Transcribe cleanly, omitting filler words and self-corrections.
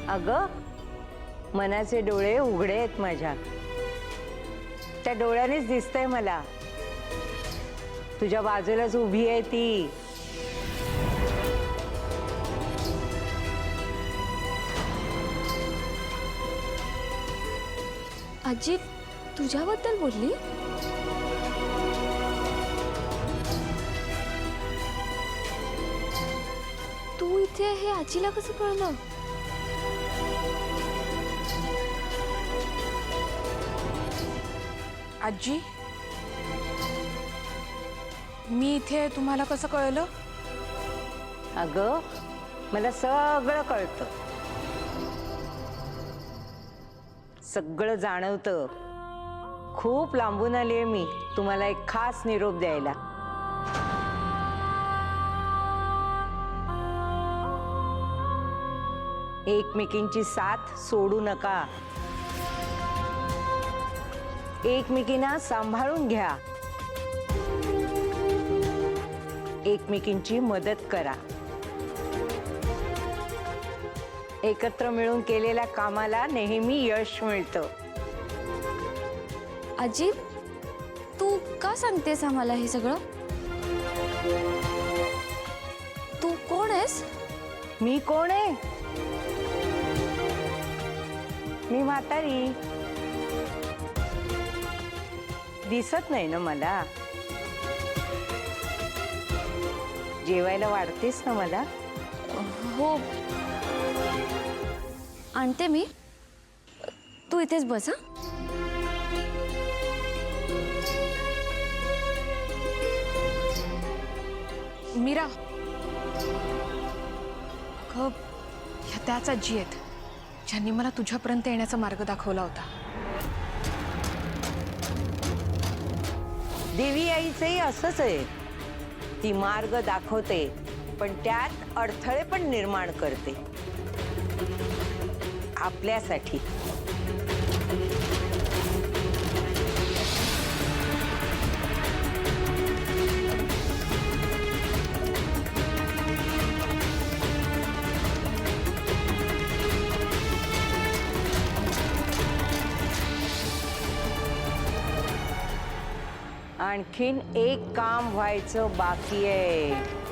अगं, मनाचे डोळे उघडे आहेत माझ्या. त्या डोळ्यानेच दिसतंय मला, तुझ्या बाजूलाच उभी आहे ती. आजी तुझ्याबद्दल बोलली? तू इथे हे आजीला कसं कळलं? आजी, मी इथे तुम्हाला कसं कळलं? अगं, मला सगळं कळतं, सगळं जाणवतं. खूप लांबून आलीये मी तुम्हाला एक खास निरोप द्यायला. एकमेकींची साथ सोडू नका, एकमेकींना सांभाळून घ्या, एकमेकींची मदत करा. एकत्र मिळून केलेल्या कामाला नेहमी यश मिळतं. आजी तू का सांगतेस आम्हाला हे सगळं? तू कोण आहेस? मी कोण आहे? मी म्हातारी. दिसत नाही ना मला? जेवायला वाढतेस ना मला? हो, आणते मी. तू इथेच बस. हा, मीरा, अगं, ह्या त्याच आजी आहेत ज्यांनी मला तुझ्यापर्यंत येण्याचा मार्ग दाखवला होता. देवी आईचंही असंच आहे. ती मार्ग दाखवते, पण त्यात अडथळे पण निर्माण करते आपल्यासाठी. आणखीन एक काम व्हायचं बाकी आहे.